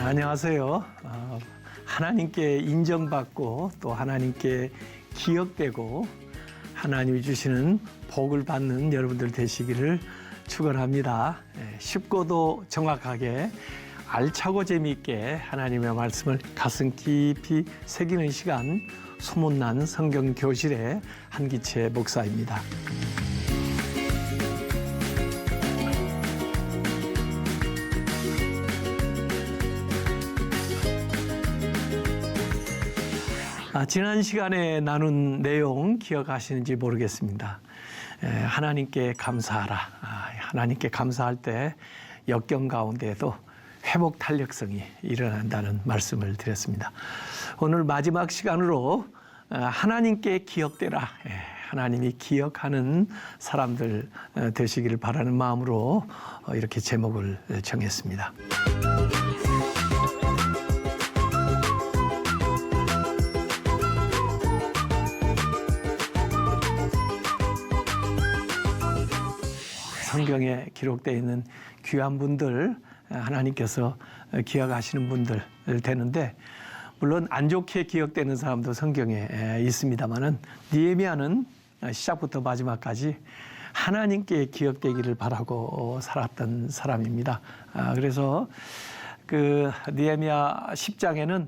안녕하세요. 하나님께 인정받고 또 하나님께 기억되고 하나님이 주시는 복을 받는 여러분들 되시기를 축원합니다. 쉽고도 정확하게 알차고 재미있게 하나님의 말씀을 가슴 깊이 새기는 시간, 소문난 성경 교실의 한기채 목사입니다. 지난 시간에 나눈 내용 기억하시는지 모르겠습니다. 하나님께 감사하라. 하나님께 감사할 때 역경 가운데에도 회복 탄력성이 일어난다는 말씀을 드렸습니다. 오늘 마지막 시간으로 하나님께 기억되라. 하나님이 기억하는 사람들 되시기를 바라는 마음으로 이렇게 제목을 정했습니다. 성경에 기록되어 있는 귀한 분들, 하나님께서 기억하시는 분들 되는데, 물론 안 좋게 기억되는 사람도 성경에 있습니다만은 느헤미야는 시작부터 마지막까지 하나님께 기억되기를 바라고 살았던 사람입니다. 그래서 그 느헤미야 10장에는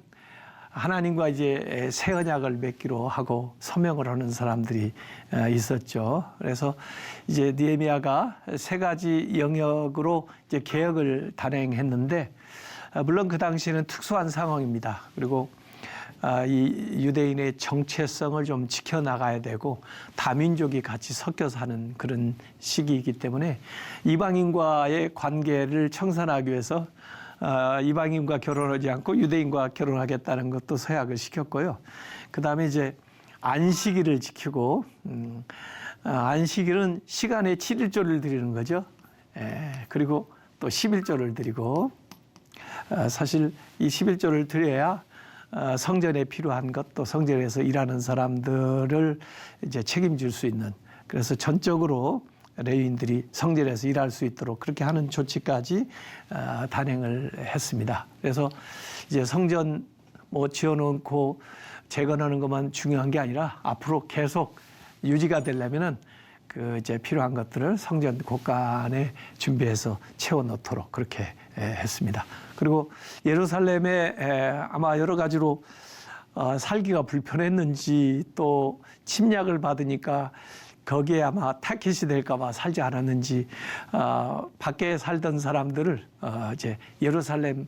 하나님과 이제 새 언약을 맺기로 하고 서명을 하는 사람들이 있었죠. 그래서 이제 느헤미야가 세 가지 영역으로 이제 개혁을 단행했는데, 물론 그 당시에는 특수한 상황입니다. 그리고 이 유대인의 정체성을 좀 지켜나가야 되고 다민족이 같이 섞여 사는 그런 시기이기 때문에 이방인과의 관계를 청산하기 위해서 이방인과 결혼하지 않고 유대인과 결혼하겠다는 것도 서약을 시켰고요. 그 다음에 이제 안식일을 지키고, 안식일은 시간에 7일조를 드리는 거죠. 그리고 또 11조를 드리고, 사실 이 11조를 드려야 성전에 필요한 것, 또 성전에서 일하는 사람들을 이제 책임질 수 있는, 그래서 전적으로 레위인들이 성전에서 일할 수 있도록 그렇게 하는 조치까지 단행을 했습니다. 그래서 이제 성전 지어놓고 재건하는 것만 중요한 게 아니라 앞으로 계속 유지가 되려면은 그 이제 필요한 것들을 성전 곳간에 준비해서 채워넣도록 그렇게 했습니다. 그리고 예루살렘에 아마 여러 가지로 살기가 불편했는지 또 침략을 받으니까 거기에 아마 타켓이 될까 봐 살지 않았는지 밖에 살던 사람들을 이제 예루살렘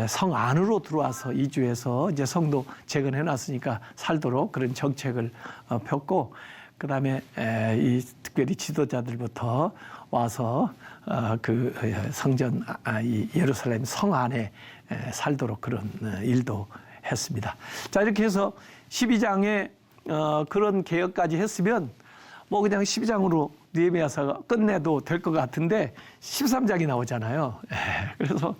성 안으로 들어와서 이주해서 이제 성도 재건해 놨으니까 살도록 그런 정책을 폈고, 그다음에 이 특별히 지도자들부터 와서 그 성전 이 예루살렘 성 안에 살도록 그런 일도 했습니다. 자, 이렇게 해서 12장에 그런 개혁까지 했으면 뭐 그냥 12장으로 느헤미야서가 끝내도 될 것 같은데 13장이 나오잖아요. 그래서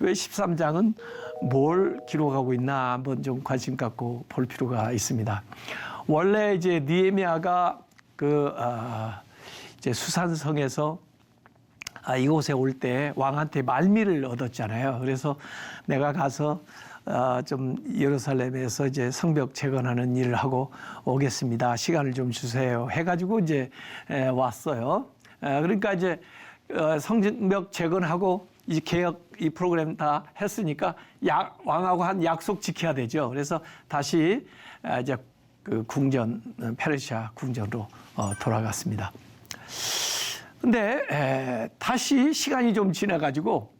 왜 13장은 뭘 기록하고 있나 한번 좀 관심 갖고 볼 필요가 있습니다. 원래 이제 느헤미야가 이제 수산성에서 이곳에 올 때 왕한테 말미를 얻었잖아요. 그래서 내가 가서 좀 예루살렘에서 이제 성벽 재건하는 일을 하고 오겠습니다. 시간을 좀 주세요. 해가지고 이제 왔어요. 그러니까 이제 성벽 재건하고 이 개혁 이 프로그램 다 했으니까 왕하고 한 약속 지켜야 되죠. 그래서 다시 이제 그 궁전 페르시아 궁전으로 돌아갔습니다. 근데 다시 시간이 좀 지나가지고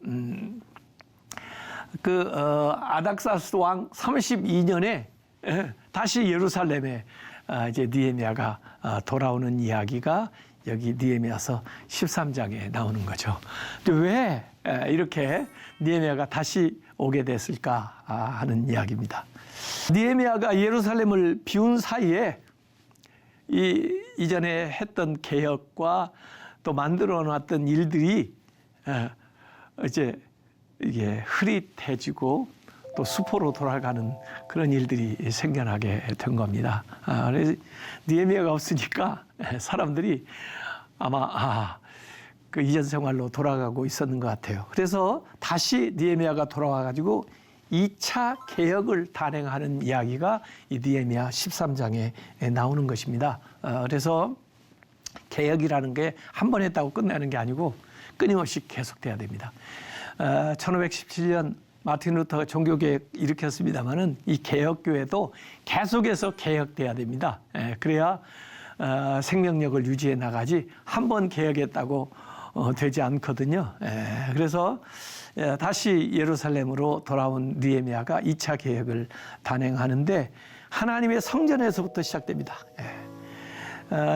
아닥사스 왕 32년에 다시 예루살렘에 이제 느헤미야가 돌아오는 이야기가 여기 느헤미야서 13장에 나오는 거죠. 왜 이렇게 느헤미야가 다시 오게 됐을까 하는 이야기입니다. 느헤미야가 예루살렘을 비운 사이에 이전에 했던 개혁과 또 만들어 놨던 일들이 이제 이게 흐릿해지고 또 수포로 돌아가는 그런 일들이 생겨나게 된 겁니다. 그래서 느헤미야가 없으니까 사람들이 아마 그 이전 생활로 돌아가고 있었는 것 같아요. 그래서 다시 느헤미야가 돌아와 가지고 2차 개혁을 단행하는 이야기가 이 느헤미야 13장에 나오는 것입니다. 그래서 개혁이라는 게 한 번 했다고 끝나는 게 아니고 끊임없이 계속돼야 됩니다. 1517년 마틴 루터가 종교개혁 일으켰습니다마는 이 개혁교회도 계속해서 개혁돼야 됩니다. 그래야 생명력을 유지해 나가지 한 번 개혁했다고 되지 않거든요. 그래서 다시 예루살렘으로 돌아온 느헤미야가 2차 개혁을 단행하는데 하나님의 성전에서부터 시작됩니다.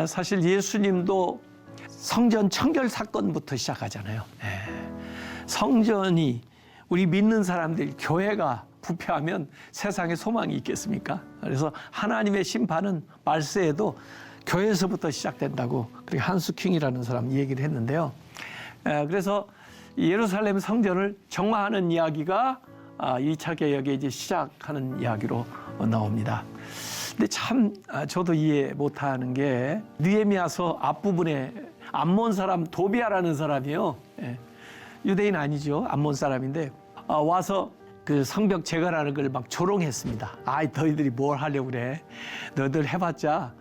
사실 예수님도 성전 청결 사건부터 시작하잖아요. 성전이 우리 믿는 사람들, 교회가 부패하면 세상에 소망이 있겠습니까? 그래서 하나님의 심판은 말세에도 교회에서부터 시작된다고 그렇게 한스킹이라는 사람이 얘기를 했는데요. 그래서 예루살렘 성전을 정화하는 이야기가 2차 개혁에 이제 시작하는 이야기로 나옵니다. 근데 참 저도 이해 못하는 게 느헤미야서 앞부분에 암몬 사람 도비아라는 사람이요. 유대인 아니죠. 암몬 사람인데 와서 그 성벽 제거라는 걸 막 조롱했습니다. 너희들이 뭘 하려고 그래. 너희들 해봤자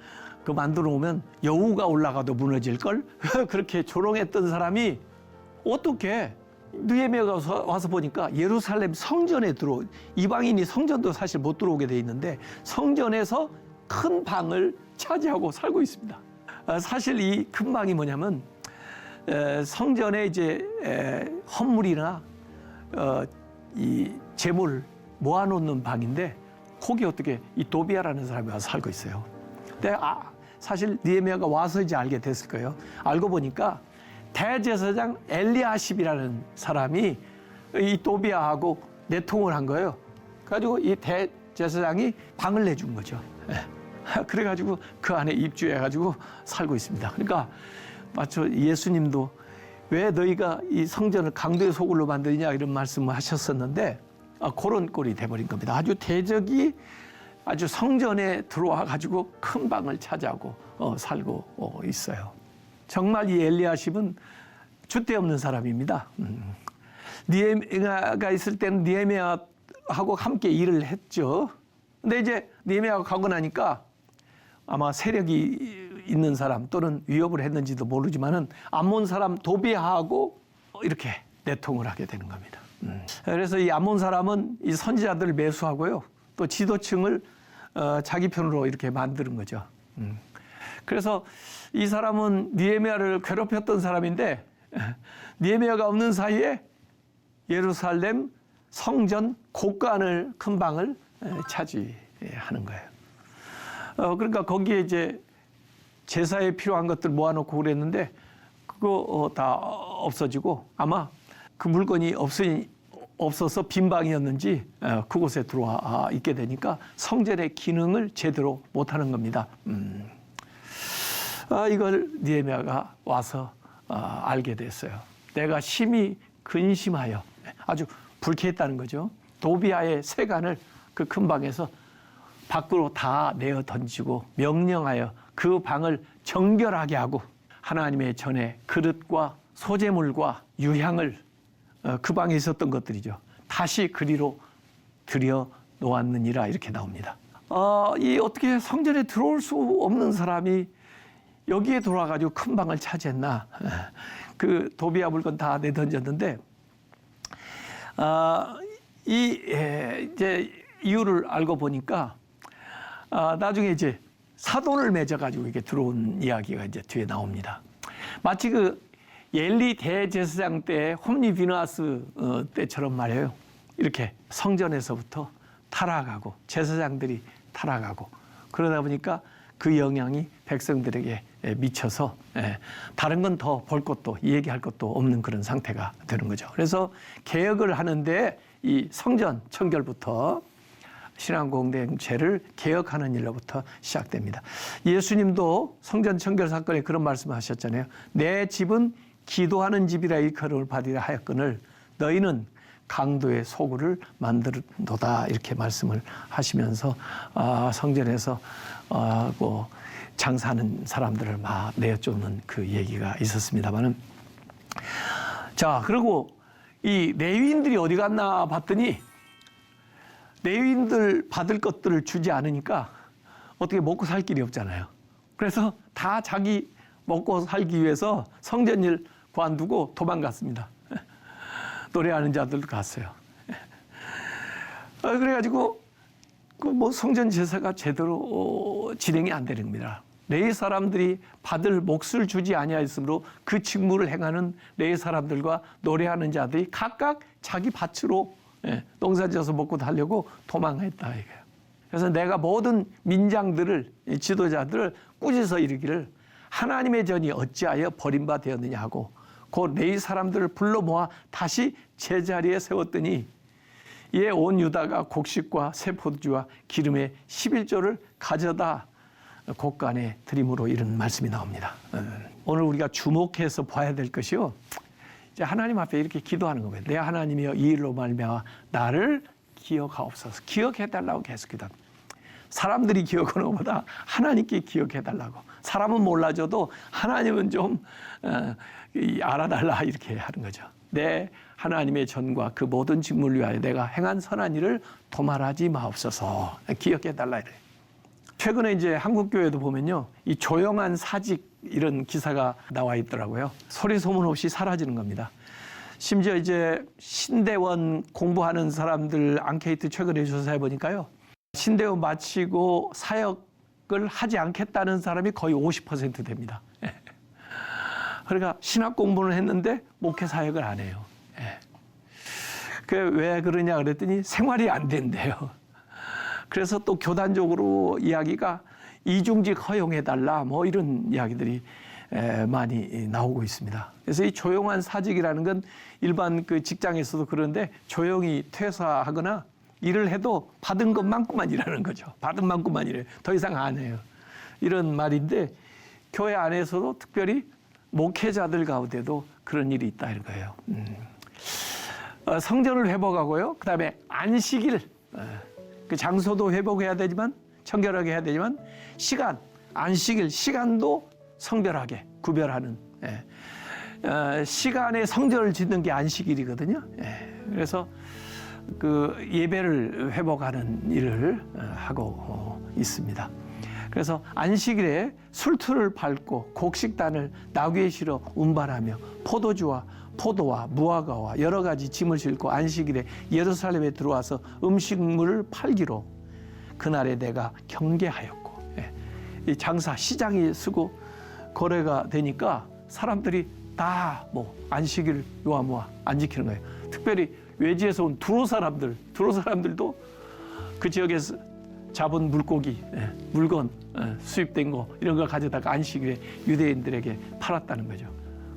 그 만들어 오면 여우가 올라가도 무너질걸? 그렇게 조롱했던 사람이 어떻게 느헤미야가 와서 보니까 예루살렘 성전에 이방인이 성전도 사실 못 들어오게 돼 있는데 성전에서 큰 방을 차지하고 살고 있습니다. 사실 이 큰 방이 뭐냐면 성전에 이제 헌물이나 이 재물 모아놓는 방인데 거기 어떻게 이 도비아라는 사람이 와서 살고 있어요. 근데 사실 느헤미야가 와서 이제 알게 됐을 거예요. 알고 보니까 대제사장 엘리야십이라는 사람이 이 도비아하고 내통을 한 거예요. 그래가지고 이 대제사장이 방을 내준 거죠. 그래가지고 그 안에 입주해가지고 살고 있습니다. 그러니까 마치 예수님도 왜 너희가 이 성전을 강도의 소굴로 만드냐 이런 말씀을 하셨었는데 그런 꼴이 돼버린 겁니다. 아주 대적이 아주 성전에 들어와 가지고 큰 방을 차지하고 살고 있어요. 정말 이 엘리야십은 줏대 없는 사람입니다. 느헤미야가 있을 때는 느헤미야하고 함께 일을 했죠. 근데 이제 느헤미야가 가고 나니까 아마 세력이 있는 사람 또는 위협을 했는지도 모르지만은 암몬 사람 도비아하고 이렇게 내통을 하게 되는 겁니다. 그래서 이 암몬 사람은 이 선지자들을 매수하고요. 또 지도층을 자기 편으로 이렇게 만드는 거죠. 그래서 이 사람은 느헤미야를 괴롭혔던 사람인데 느헤미야가 없는 사이에 예루살렘 성전 곳간을 큰 방을 차지하는 거예요. 그러니까 거기에 이제 제사에 필요한 것들 모아놓고 그랬는데 그거 다 없어지고 아마 그 물건이 없어서 빈 방이었는지 그곳에 들어와 있게 되니까 성전의 기능을 제대로 못하는 겁니다. 이걸 느헤미야가 와서 알게 됐어요. 내가 심히 근심하여 아주 불쾌했다는 거죠. 도비아의 세간을 그 큰 방에서 밖으로 다 내어 던지고 명령하여 그 방을 정결하게 하고 하나님의 전에 그릇과 소재물과 유향을 그 방에 있었던 것들이죠. 다시 그리로 들여 놓았느니라 이렇게 나옵니다. 이 어떻게 성전에 들어올 수 없는 사람이 여기에 돌아가지고 큰 방을 차지했나? 그 도비아 물건 다 내던졌는데 이제 이유를 알고 보니까 나중에 이제 사돈을 맺어가지고 이게 들어온 이야기가 이제 뒤에 나옵니다. 마치 그 엘리 대제사장 때 홈리 비누아스 때처럼 말이에요. 이렇게 성전에서부터 타락하고 제사장들이 타락하고 그러다 보니까 그 영향이 백성들에게 미쳐서 다른 건 더 볼 것도 얘기할 것도 없는 그런 상태가 되는 거죠. 그래서 개혁을 하는데 이 성전 청결부터 신앙 공동체를 개혁하는 일로부터 시작됩니다. 예수님도 성전 청결 사건에 그런 말씀을 하셨잖아요. 내 집은 기도하는 집이라 일컬음을 받으려 하였거늘 너희는 강도의 소굴을 만들도다 이렇게 말씀을 하시면서 성전에서 뭐 장사하는 사람들을 막 내쫓는 그 얘기가 있었습니다만은, 자, 그리고 이 레위인들이 어디 갔나 봤더니 레위인들 받을 것들을 주지 않으니까 어떻게 먹고 살 길이 없잖아요. 그래서 다 자기 먹고 살기 위해서 성전일 관두고 도망갔습니다. 노래하는 자들도 갔어요. 그래가지고 그 뭐 성전 제사가 제대로 진행이 안 되는 겁니다. 레위 사람들이 받을 몫을 주지 아니하였으므로 그 직무를 행하는 레위 사람들과 노래하는 자들이 각각 자기 밭으로 농사지어서 먹고 살려고 도망했다 이거예요. 그래서 내가 모든 민장들을, 지도자들을 꾸짖어 이르기를 하나님의 전이 어찌하여 버림바 되었느냐 하고 곧 레위 사람들을 불러 모아 다시 제자리에 세웠더니 이에 온 유다가 곡식과 새 포도주와 기름의 11조를 가져다 곳간에 드림으로 이런 말씀이 나옵니다. 오늘 우리가 주목해서 봐야 될 것이요, 이제 하나님 앞에 이렇게 기도하는 겁니다. 내 하나님이여 이 일로 말미암아 나를 기억하옵소서. 기억해달라고 계속 기도합니다. 사람들이 기억하는 것보다 하나님께 기억해달라고. 사람은 몰라줘도 하나님은 좀 알아달라 이렇게 하는 거죠. 내 하나님의 전과 그 모든 직무를 위하여 내가 행한 선한 일을 도말하지 마옵소서. 기억해달라 이래요. 최근에 이제 한국 교회도 보면요, 이 조용한 사직 이런 기사가 나와 있더라고요. 소리 소문 없이 사라지는 겁니다. 심지어 이제 신대원 공부하는 사람들 앙케이트 최근에 조사해 보니까요, 신대원 마치고 사역을 하지 않겠다는 사람이 거의 50% 됩니다. 그러니까 신학 공부는 했는데 목회 사역을 안 해요. 그 왜 그러냐 그랬더니 생활이 안 된대요. 그래서 또 교단적으로 이야기가 이중직 허용해달라 뭐 이런 이야기들이 많이 나오고 있습니다. 그래서 이 조용한 사직이라는 건 일반 그 직장에서도 그런데 조용히 퇴사하거나 일을 해도 받은 것만큼만 일하는 거죠. 받은 만큼만 일해요. 더 이상 안 해요. 이런 말인데 교회 안에서도 특별히 목회자들 가운데도 그런 일이 있다 이런 거예요. 성전을 회복하고요. 그다음에 안식일, 그 장소도 회복해야 되지만 청결하게 해야 되지만 시간, 안식일 시간도 성별하게 구별하는 시간에 성전을 짓는 게 안식일이거든요. 그래서 그 예배를 회복하는 일을 하고 있습니다. 그래서 안식일에 술틀을 밟고 곡식단을 나귀에 실어 운반하며 포도와 무화과와 여러 가지 짐을 싣고 안식일에 예루살렘에 들어와서 음식물을 팔기로 그날에 내가 경계하였고, 이 장사 시장이 쓰고 거래가 되니까 사람들이 다 뭐 안식일 요아무아 안 지키는 거예요. 특별히 외지에서 온 두로 사람들도 그 지역에서 잡은 물고기, 물건, 수입된 거 이런 걸 가져다가 안식일에 유대인들에게 팔았다는 거죠.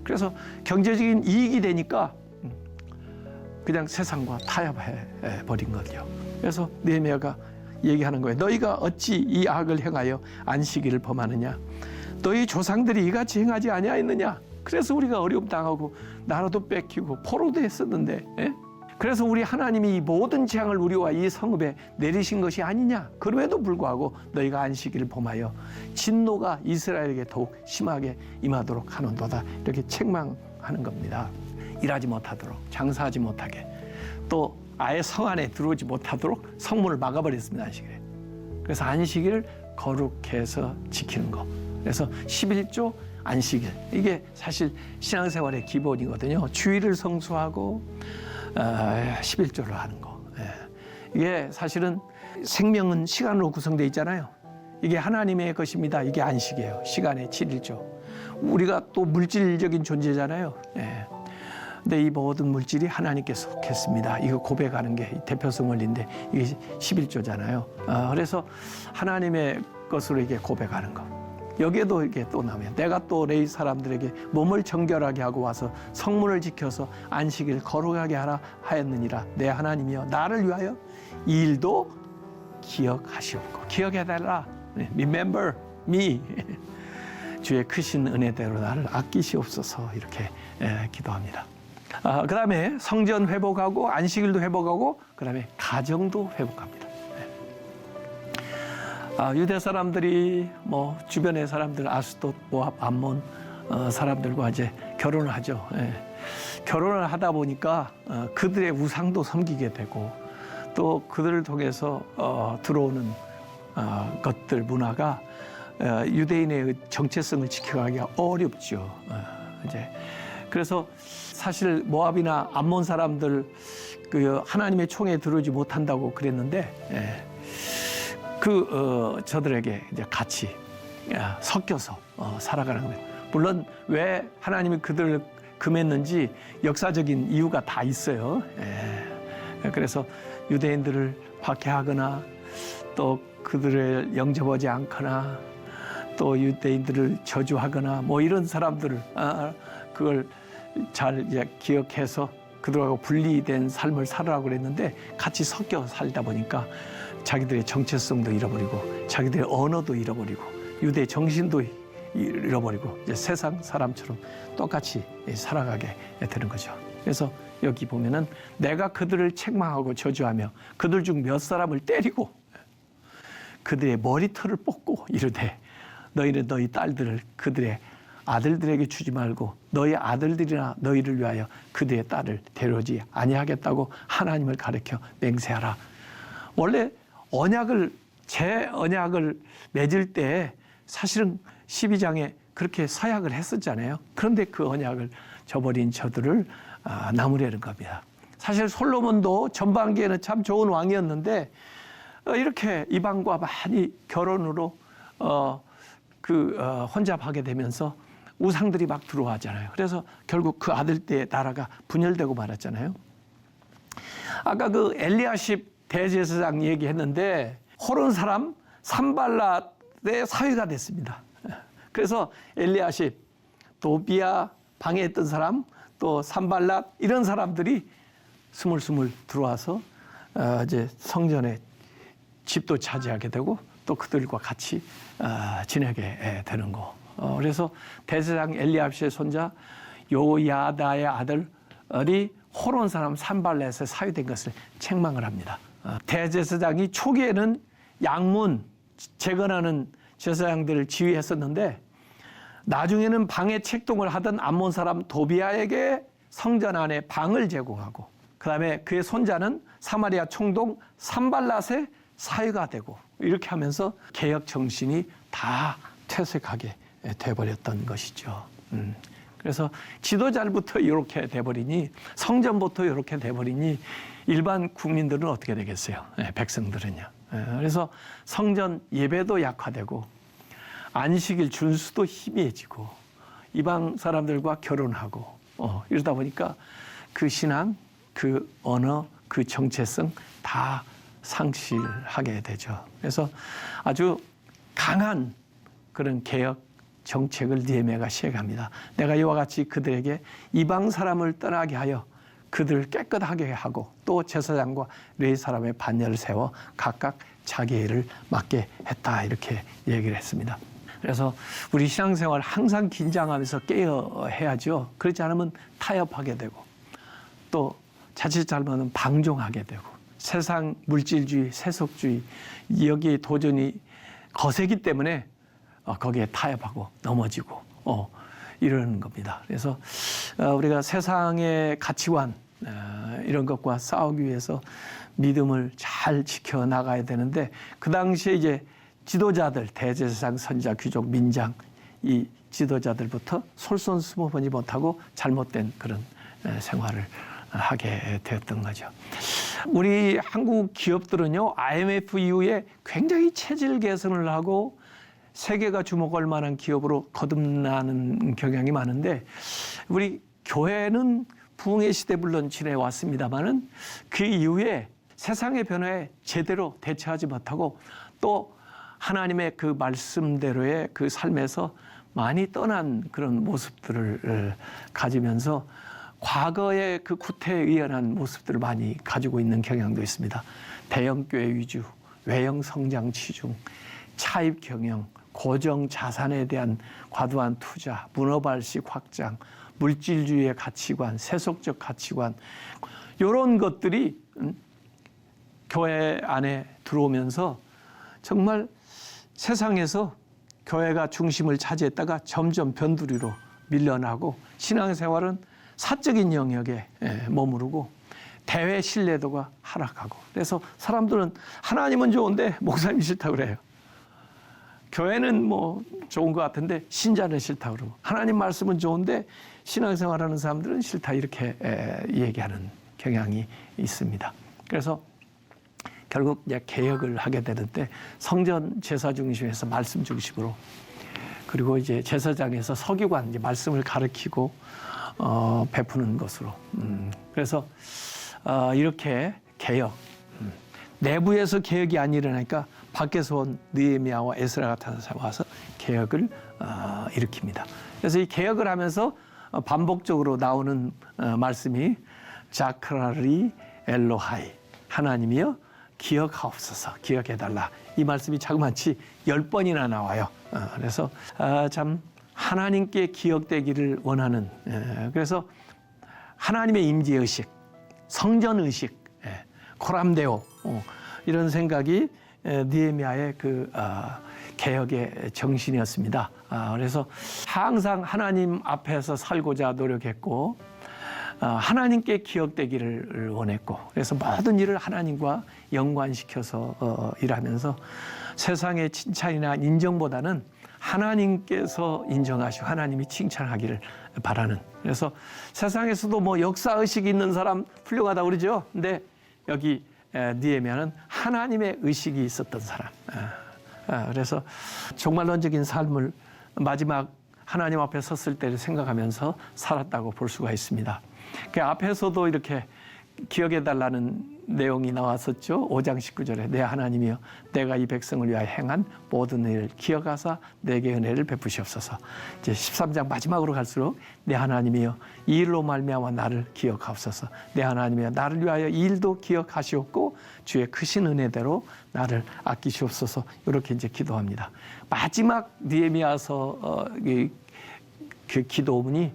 그래서 경제적인 이익이 되니까 그냥 세상과 타협해 버린 거죠. 그래서 느헤미야가 얘기하는 거예요. 너희가 어찌 이 악을 행하여 안식일을 범하느냐? 너희 조상들이 이같이 행하지 아니하였느냐? 그래서 우리가 어려움 당하고 나라도 뺏기고 포로도 했었는데, 그래서 우리 하나님이 이 모든 재앙을 우리와 이 성읍에 내리신 것이 아니냐? 그럼에도 불구하고 너희가 안식일을 범하여 진노가 이스라엘에게 더욱 심하게 임하도록 하는도다. 이렇게 책망하는 겁니다. 일하지 못하도록, 장사하지 못하게, 또 아예 성 안에 들어오지 못하도록 성문을 막아버렸습니다. 안식일에. 그래서 안식일을 거룩해서 지키는 거. 그래서 11조 안식일, 이게 사실 신앙생활의 기본이거든요. 주일을 성수하고 11조를 하는 거. 이게 사실은 생명은 시간으로 구성되어 있잖아요. 이게 하나님의 것입니다. 이게 안식이에요. 시간의 7일조. 우리가 또 물질적인 존재잖아요. 근데 이 모든 물질이 하나님께 속했습니다. 이거 고백하는 게 대표성 원리인데 이게 11조잖아요. 그래서 하나님의 것으로 이게 고백하는 거. 여기에도 이게 또 나오면 내가 또 레위 사람들에게 몸을 정결하게 하고 와서 성문을 지켜서 안식일 거룩하게 하라 하였느니라. 내 하나님이여 나를 위하여 이 일도 기억하시옵고. 기억해달라. Remember me. 주의 크신 은혜대로 나를 아끼시옵소서. 이렇게 기도합니다. 그다음에 성전 회복하고 안식일도 회복하고 그다음에 가정도 회복합니다. 유대 사람들이 뭐 주변의 사람들 아스돗, 모압, 암몬 사람들과 이제 결혼을 하죠. 결혼을 하다 보니까 그들의 우상도 섬기게 되고 또 그들을 통해서 들어오는 것들 문화가 유대인의 정체성을 지켜가기가 어렵죠. 이제 그래서 사실 모압이나 암몬 사람들 그 하나님의 총에 들어오지 못한다고 그랬는데 저들에게 이제 같이 섞여서 살아가는 거예요. 물론 왜 하나님이 그들을 금했는지 역사적인 이유가 다 있어요. 그래서 유대인들을 박해하거나 또 그들을 영접하지 않거나 또 유대인들을 저주하거나 뭐 이런 사람들을 그걸 잘 이제 기억해서 그들하고 분리된 삶을 살으라고 그랬는데 같이 섞여 살다 보니까 자기들의 정체성도 잃어버리고 자기들의 언어도 잃어버리고 유대 정신도 잃어버리고 이제 세상 사람처럼 똑같이 살아가게 되는 거죠. 그래서 여기 보면은 내가 그들을 책망하고 저주하며 그들 중 몇 사람을 때리고 그들의 머리털을 뽑고 이르되 너희는 너희 딸들을 그들의 아들들에게 주지 말고 너희 아들들이나 너희를 위하여 그들의 딸을 데려오지 아니하겠다고 하나님을 가리켜 맹세하라. 원래 제 언약을 맺을 때 사실은 12장에 그렇게 서약을 했었잖아요. 그런데 그 언약을 저버린 저들을 나무라는 겁니다. 사실 솔로몬도 전반기에는 참 좋은 왕이었는데 이렇게 이방과 많이 결혼으로 혼잡하게 되면서 우상들이 막 들어와잖아요. 그래서 결국 그 아들떼의 나라가 분열되고 말았잖아요. 아까 그 엘리야십 대제사장 얘기했는데 호론 사람 산발랏의 사위가 됐습니다. 그래서 엘리야십, 도비야 방해했던 사람, 또 산발랏 이런 사람들이 스물스물 들어와서 이제 성전에 집도 차지하게 되고 또 그들과 같이 지내게 되는 거. 그래서 대제사장 엘리야십의 손자 요야다의 아들이 호론 사람 산발렛의 사위된 것을 책망을 합니다. 대제사장이 초기에는 양문 재건하는 제사장들을 지휘했었는데 나중에는 방해 책동을 하던 암몬 사람 도비아에게 성전 안에 방을 제공하고 그다음에 그의 손자는 사마리아 총독 산발랏의 사위가 되고 이렇게 하면서 개혁 정신이 다 퇴색하게 돼버렸던 것이죠. 그래서 지도자부터 이렇게 돼버리니 성전부터 이렇게 돼버리니 일반 국민들은 어떻게 되겠어요? 백성들은요. 그래서 성전 예배도 약화되고 안식일 준수도 희미해지고 이방 사람들과 결혼하고 이러다 보니까 그 신앙, 그 언어, 그 정체성 다 상실하게 되죠. 그래서 아주 강한 그런 개혁 정책을 느헤미야가 시행합니다. 내가 이와 같이 그들에게 이방 사람을 떠나게 하여 그들을 깨끗하게 하고 또 제사장과 레위 사람의 반열을 세워 각각 자기 일을 맡게 했다 이렇게 얘기를 했습니다. 그래서 우리 신앙생활 항상 긴장하면서 깨어해야죠. 그렇지 않으면 타협하게 되고 또 자칫 잘못하면 방종하게 되고 세상 물질주의, 세속주의 여기에 도전이 거세기 때문에 거기에 타협하고 넘어지고 이러는 겁니다. 그래서 우리가 세상의 가치관 이런 것과 싸우기 위해서 믿음을 잘 지켜나가야 되는데 그 당시에 이제 지도자들 대제사장, 선지자, 귀족, 민장 이 지도자들부터 솔선수범하지 못하고 잘못된 그런 생활을 하게 되었던 거죠. 우리 한국 기업들은요 IMF 이후에 굉장히 체질 개선을 하고 세계가 주목할 만한 기업으로 거듭나는 경향이 많은데 우리 교회는 부흥의 시대 물론 지내왔습니다마는 그 이후에 세상의 변화에 제대로 대처하지 못하고 또 하나님의 그 말씀대로의 그 삶에서 많이 떠난 그런 모습들을 가지면서 과거의 그 구태의연한 모습들을 많이 가지고 있는 경향도 있습니다. 대형교회 위주, 외형 성장 치중, 차입 경영, 고정 자산에 대한 과도한 투자, 문어발식 확장, 물질주의의 가치관, 세속적 가치관 이런 것들이 교회 안에 들어오면서 정말 세상에서 교회가 중심을 차지했다가 점점 변두리로 밀려나고 신앙생활은 사적인 영역에 머무르고 대외 신뢰도가 하락하고 그래서 사람들은 하나님은 좋은데 목사님이 싫다고 그래요. 교회는 뭐 좋은 것 같은데 신자는 싫다고 그러고 하나님 말씀은 좋은데 신앙생활하는 사람들은 싫다 이렇게 얘기하는 경향이 있습니다. 그래서 결국 이제 개혁을 하게 되는데 성전 제사 중심에서 말씀 중심으로 그리고 이제 제사장에서 서기관 이제 말씀을 가르치고 베푸는 것으로 그래서 이렇게 개혁 내부에서 개혁이 안 일어나니까 밖에서 온 느헤미야와 에스라 같은 사람이 와서 개혁을 일으킵니다. 그래서 이 개혁을 하면서 반복적으로 나오는 말씀이 자크라리 엘로하이 하나님이여 기억하옵소서 기억해달라 이 말씀이 자그마치 10번이나 나와요. 그래서 참 하나님께 기억되기를 원하는 그래서 하나님의 임재의식 성전의식 코람데오 이런 생각이 느헤미야의 그 개혁의 정신이었습니다. 그래서 항상 하나님 앞에서 살고자 노력했고 하나님께 기억되기를 원했고 그래서 모든 일을 하나님과 연관시켜서 일하면서 세상의 칭찬이나 인정보다는 하나님께서 인정하시고 하나님이 칭찬하기를 바라는 그래서 세상에서도 뭐 역사의식이 있는 사람 훌륭하다고 그러죠. 근데 여기 느헤미야는 하나님의 의식이 있었던 사람. 그래서 종말론적인 삶을 마지막 하나님 앞에 섰을 때를 생각하면서 살았다고 볼 수가 있습니다. 그 앞에서도 이렇게 기억해달라는 내용이 나왔었죠. 5장 19절에 내 하나님이여 내가 이 백성을 위하여 행한 모든 일을 기억하사 내게 은혜를 베푸시옵소서. 이제 13장 마지막으로 갈수록 내 하나님이여 이 일로 말미암아 나를 기억하옵소서. 내 하나님이여 나를 위하여 이 일도 기억하시옵고 주의 크신 은혜대로 나를 아끼시옵소서. 이렇게 이제 기도합니다. 마지막 느헤미야서 그 기도문이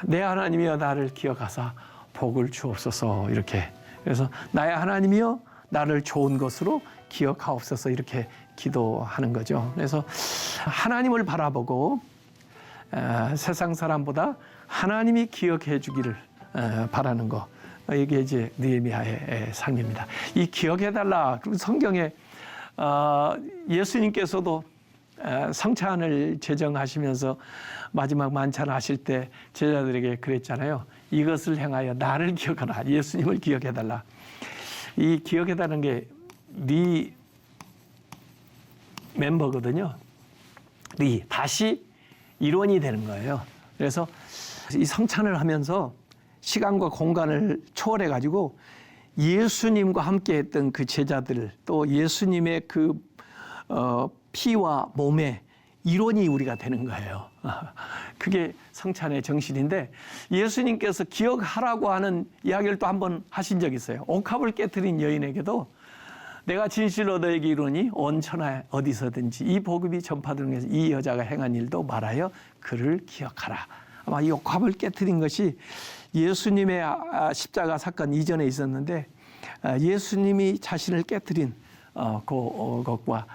내 하나님이여 나를 기억하사 복을 주옵소서 이렇게 그래서 나의 하나님이여 나를 좋은 것으로 기억하옵소서 이렇게 기도하는 거죠. 그래서 하나님을 바라보고 세상 사람보다 하나님이 기억해 주기를 바라는 거 이게 이제 느헤미야의 삶입니다. 이 기억해달라. 그리고 성경에 예수님께서도 성찬을 제정하시면서 마지막 만찬 하실 때 제자들에게 그랬잖아요. 이것을 행하여 나를 기억하라. 예수님을 기억해달라. 이 기억해달라는 게 네 멤버거든요. 다시 일원이 되는 거예요. 그래서 이 성찬을 하면서 시간과 공간을 초월해 가지고 예수님과 함께 했던 그 제자들 또 예수님의 그 피와 몸의 일원이 우리가 되는 거예요. 그게 성찬의 정신인데 예수님께서 기억하라고 하는 이야기를 또 한 번 하신 적이 있어요. 옥합을 깨트린 여인에게도 내가 진실로 너에게 이르노니 온 천하에 어디서든지 이 복음이 전파되는 것에서 이 여자가 행한 일도 말하여 그를 기억하라. 아마 이 옥합을 깨트린 것이 예수님의 십자가 사건 이전에 있었는데 예수님이 자신을 깨트린 그것과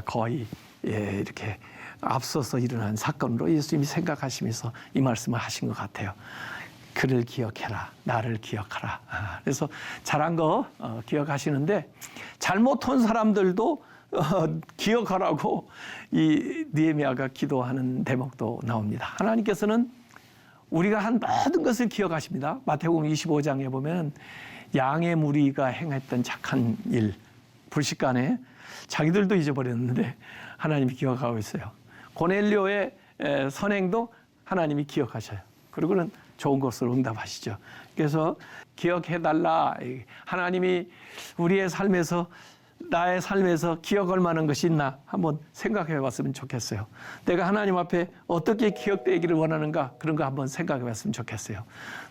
거의 이렇게 앞서서 일어난 사건으로 예수님이 생각하시면서 이 말씀을 하신 것 같아요. 그를 기억해라. 나를 기억하라. 그래서 잘한 거 기억하시는데 잘못한 사람들도 기억하라고 이 느헤미야가 기도하는 대목도 나옵니다. 하나님께서는 우리가 한 모든 것을 기억하십니다. 마태복음 25장에 보면 양의 무리가 행했던 착한 일, 불식간에 자기들도 잊어버렸는데 하나님이 기억하고 있어요. 고넬료의 선행도 하나님이 기억하셔요. 그리고는 좋은 것으로 응답하시죠. 그래서 기억해달라. 하나님이 우리의 삶에서 나의 삶에서 기억할 만한 것이 있나 한번 생각해 봤으면 좋겠어요. 내가 하나님 앞에 어떻게 기억되기를 원하는가 그런 거 한번 생각해 봤으면 좋겠어요.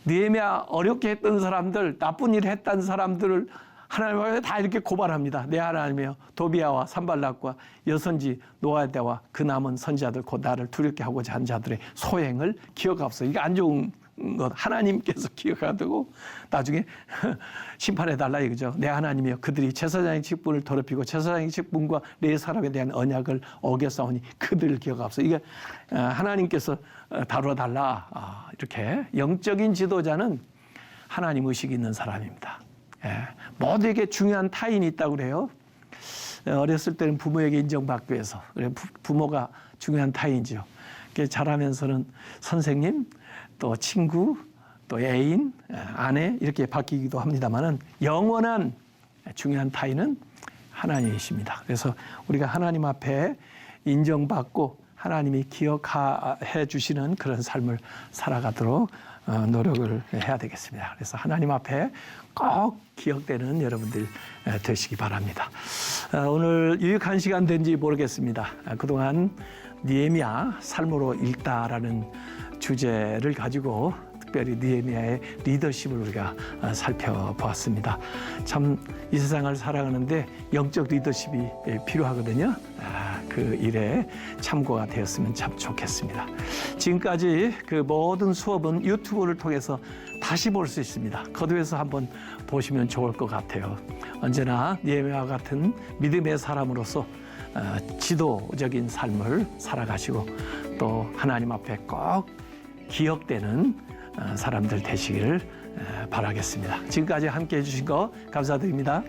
느헤미야 어렵게 했던 사람들, 나쁜 일을 했던 사람들을 하나님 앞에 다 이렇게 고발합니다. 내 하나님이여 도비야와 산발락과 여선지 노아데와 그 남은 선지자들 곧 나를 두렵게 하고자 한 자들의 소행을 기억하옵소서. 이게 안 좋은 것 하나님께서 기억하고 나중에 심판해 달라 이거죠. 내 하나님이여 그들이 제사장의 직분을 더럽히고 제사장의 직분과 내 사람에 대한 언약을 어겼사오니 그들을 기억하옵소서. 이게 하나님께서 다루어 달라. 이렇게 영적인 지도자는 하나님 의식이 있는 사람입니다. 모두에게 중요한 타인이 있다고 그래요. 어렸을 때는 부모에게 인정받기 위해서 부모가 중요한 타인이죠. 자라면서는 선생님, 또 친구, 또 애인, 아내 이렇게 바뀌기도 합니다만은 영원한 중요한 타인은 하나님이십니다. 그래서 우리가 하나님 앞에 인정받고 하나님이 기억해 주시는 그런 삶을 살아가도록 노력을 해야 되겠습니다. 그래서 하나님 앞에 꼭 기억되는 여러분들 되시기 바랍니다. 오늘 유익한 시간 된지 모르겠습니다. 그동안 느헤미야 삶으로 읽다라는 주제를 가지고 특별히 느헤미야의 리더십을 우리가 살펴보았습니다. 참 이 세상을 살아가는데 영적 리더십이 필요하거든요. 그 일에 참고가 되었으면 참 좋겠습니다. 지금까지 그 모든 수업은 유튜브를 통해서 다시 볼 수 있습니다. 거두에서 한번 보시면 좋을 것 같아요. 언제나 느헤미야와 같은 믿음의 사람으로서 지도적인 삶을 살아가시고 또 하나님 앞에 꼭 기억되는 사람들 되시기를 바라겠습니다. 지금까지 함께해 주신 거 감사드립니다.